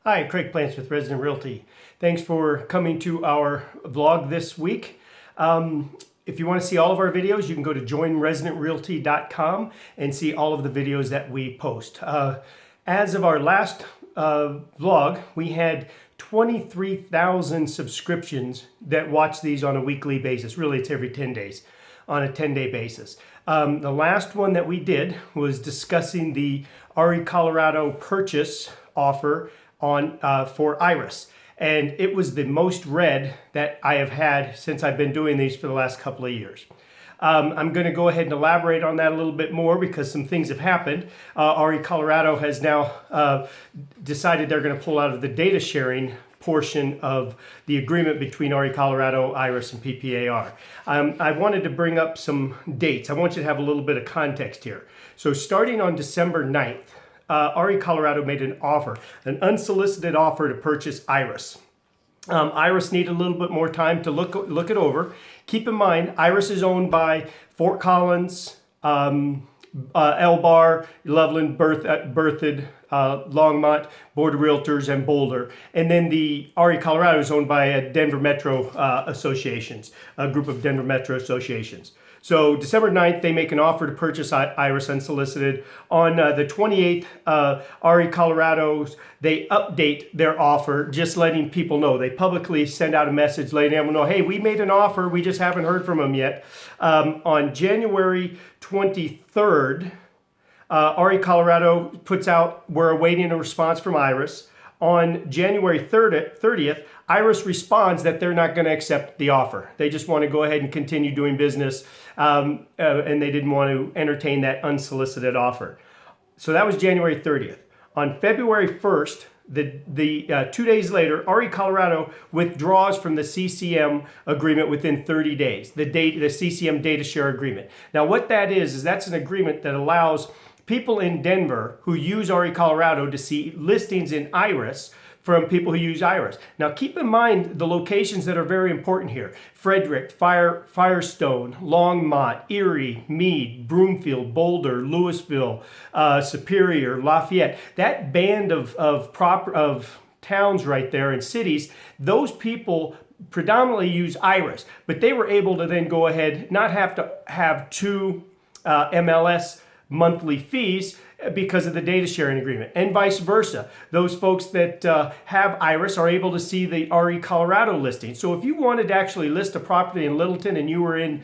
Hi, Craig Plants with Resident Realty. Thanks for coming to our vlog this week. If you want to see all of our videos, you can go to joinresidentrealty.com and see all of the videos that we post. As of our last vlog, we had 23,000 subscriptions that watch these on a weekly basis. Really, it's every 10 days on a 10-day basis. The last one that we did was discussing the Recolorado purchase offer on for Iris, and it was the most read that I have had since I've been doing these for the last couple of years. I'm going to go ahead and elaborate on that a little bit more because some things have happened. Recolorado has now decided they're going to pull out of the data sharing portion of the agreement between Recolorado, Iris, and PPAR. I wanted to bring up some dates. I want you to have a little bit of context here. So starting on December 9th, Recolorado made an offer, an unsolicited offer to purchase Iris. Iris needed a little bit more time to look it over. Keep in mind, Iris is owned by Fort Collins, Elbar, Loveland, Berthoud, Longmont, Board of Realtors, and Boulder. And then the Recolorado is owned by Denver Metro associations, a group of Denver Metro associations. So December 9th, they make an offer to purchase Iris unsolicited. On the 28th, Recolorado, they update their offer, just letting people know. They publicly send out a message letting them know, hey, we made an offer, we just haven't heard from them yet. On January 23rd, Recolorado puts out, we're awaiting a response from Iris. On January 30th, Iris responds that they're not going to accept the offer. They just want to go ahead and continue doing business, and they didn't want to entertain that unsolicited offer. So that was January 30th. On February 1st, the 2 days later, Recolorado withdraws from the CCM agreement within 30 days, the CCM data share agreement. Now what that is that's an agreement that allows people in Denver who use Recolorado to see listings in Iris from people who use Iris. Now keep in mind the locations that are very important here. Frederick, Firestone, Longmont, Erie, Meade, Broomfield, Boulder, Louisville, Superior, Lafayette. That band of towns right there and cities, those people predominantly use Iris, but they were able to then go ahead, not have to have two MLS monthly fees because of the data sharing agreement, and vice versa. Those folks that have Iris are able to see the Recolorado listing. So if you wanted to actually list a property in Littleton and you were in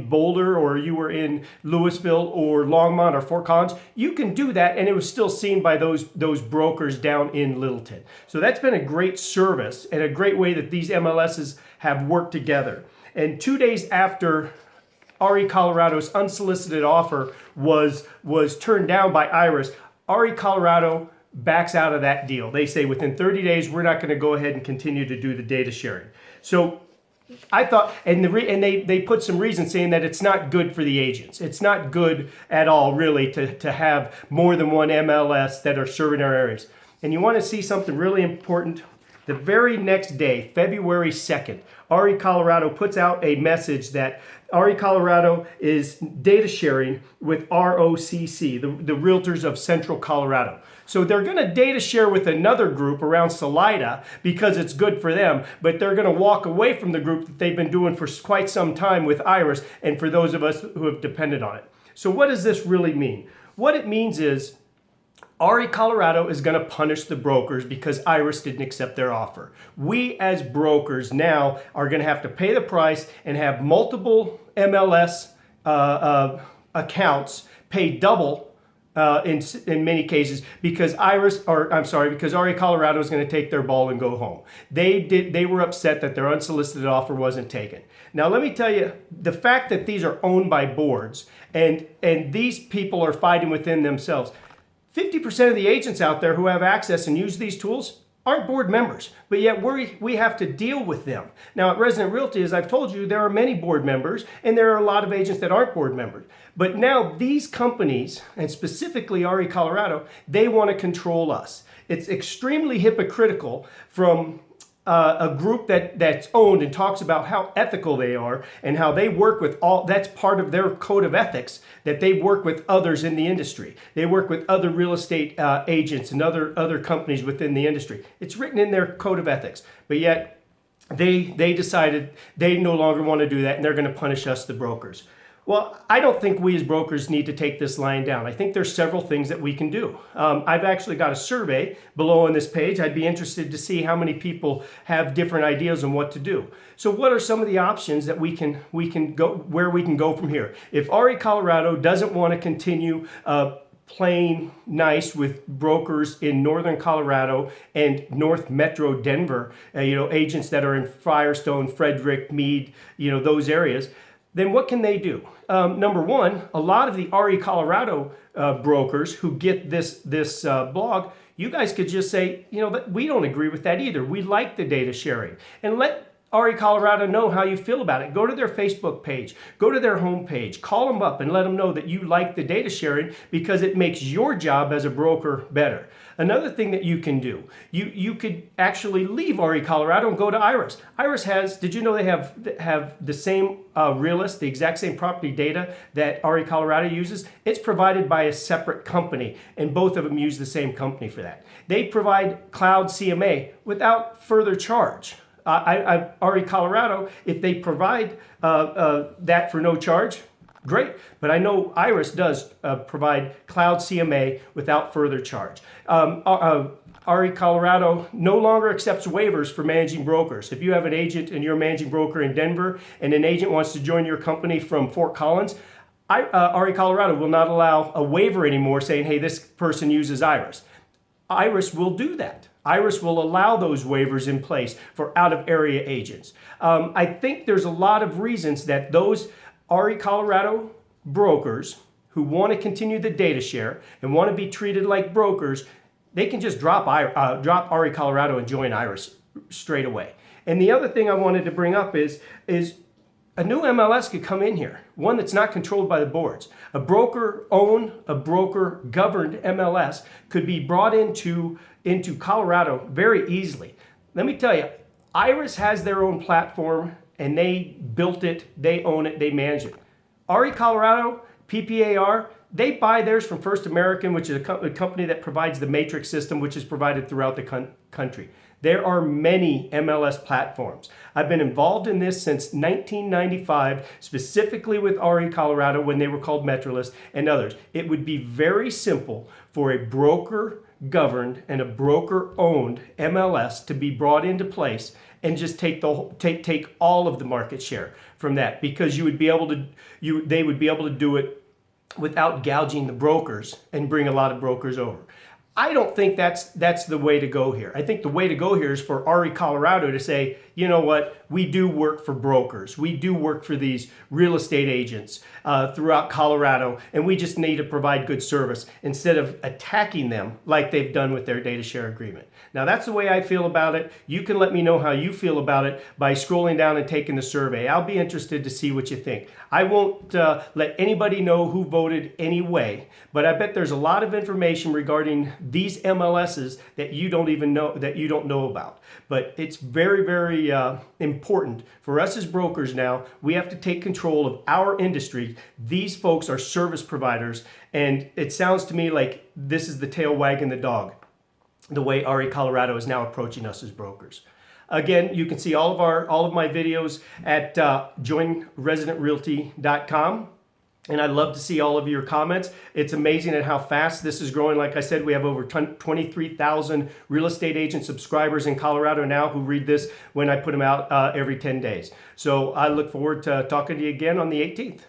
Boulder, or you were in Louisville or Longmont or Fort Collins, you can do that and it was still seen by those brokers down in Littleton. So that's been a great service and a great way that these MLSs have worked together. And 2 days after Recolorado's unsolicited offer was turned down by Iris, Recolorado backs out of that deal. They say within 30 days, we're not going to go ahead and continue to do the data sharing. So I thought, and they put some reasons saying that it's not good for the agents. It's not good at all, really, to have more than one MLS that are serving our areas. And you want to see something really important? The very next day, February 2nd, Recolorado puts out a message that Recolorado is data sharing with ROCC, the Realtors of Central Colorado. So they're going to data share with another group around Salida because it's good for them, but they're going to walk away from the group that they've been doing for quite some time with Iris, and for those of us who have depended on it. So what does this really mean? What it means is Recolorado is going to punish the brokers because Iris didn't accept their offer. We as brokers now are going to have to pay the price and have multiple MLS accounts pay double in many cases because because Recolorado is going to take their ball and go home. They were upset that their unsolicited offer wasn't taken. Now let me tell you, the fact that these are owned by boards and these people are fighting within themselves. 50% of the agents out there who have access and use these tools aren't board members, but yet we have to deal with them. Now at Resident Realty, as I've told you, there are many board members and there are a lot of agents that aren't board members. But now these companies, and specifically Recolorado, they want to control us. It's extremely hypocritical from a group that's owned and talks about how ethical they are and how they work with all, that's part of their code of ethics, that they work with others in the industry. They work with other real estate agents and other companies within the industry. It's written in their code of ethics, but yet they decided they no longer want to do that, and they're going to punish us, the brokers. Well, I don't think we as brokers need to take this line down. I think there's several things that we can do. I've actually got a survey below on this page. I'd be interested to see how many people have different ideas on what to do. So what are some of the options that we can go, where we can go from here? If RE Colorado doesn't want to continue playing nice with brokers in Northern Colorado and North Metro Denver, agents that are in Firestone, Frederick, Meade, those areas, then what can they do? Number one, a lot of the RE Colorado brokers who get this blog, you guys could just say, we don't agree with that either. We like the data sharing. And let RE Colorado know how you feel about it. Go to their Facebook page, go to their homepage, call them up and let them know that you like the data sharing because it makes your job as a broker better. Another thing that you can do, you could actually leave RE Colorado and go to Iris. Iris has, did you know they have the same realist, the exact same property data that RE Colorado uses? It's provided by a separate company, and both of them use the same company for that. They provide cloud CMA without further charge. RE Colorado, if they provide that for no charge, great. But I know Iris does provide cloud CMA without further charge. RE Colorado no longer accepts waivers for managing brokers. If you have an agent and you're a managing broker in Denver and an agent wants to join your company from Fort Collins, RE Colorado will not allow a waiver anymore saying, hey, this person uses Iris. Iris will do that. Iris will allow those waivers in place for out-of-area agents. I think there's a lot of reasons that those RE Colorado brokers who want to continue the data share and want to be treated like brokers, they can just drop RE Colorado and join Iris straight away. And the other thing I wanted to bring up is a new MLS could come in here, one that's not controlled by the boards. A broker-owned, a broker-governed MLS could be brought into Colorado very easily. Let me tell you, Iris has their own platform, and they built it, they own it, they manage it. RE Colorado, PPAR, they buy theirs from First American, which is a company that provides the matrix system, which is provided throughout the country. There are many MLS platforms. I've been involved in this since 1995, specifically with RE Colorado when they were called Metrolist and others. It would be very simple for a broker-governed and a broker-owned MLS to be brought into place and just take all of the market share from that, because they would be able to do it without gouging the brokers and bring a lot of brokers over. I don't think that's the way to go here. I think the way to go here is for RE Colorado to say, you know what, we do work for brokers. We do work for these real estate agents throughout Colorado, and we just need to provide good service instead of attacking them like they've done with their data share agreement. Now, that's the way I feel about it. You can let me know how you feel about it by scrolling down and taking the survey. I'll be interested to see what you think. I won't let anybody know who voted anyway, but I bet there's a lot of information regarding these MLSs that you don't know about. But it's very, very important for us as brokers now. We have to take control of our industry. These folks are service providers, and it sounds to me like this is the tail wagging the dog, the way RE Colorado is now approaching us as brokers. Again, you can see all of my videos at joinresidentrealty.com. And I'd love to see all of your comments. It's amazing at how fast this is growing. Like I said, we have over 23,000 real estate agent subscribers in Colorado now who read this when I put them out every 10 days. So I look forward to talking to you again on the 18th.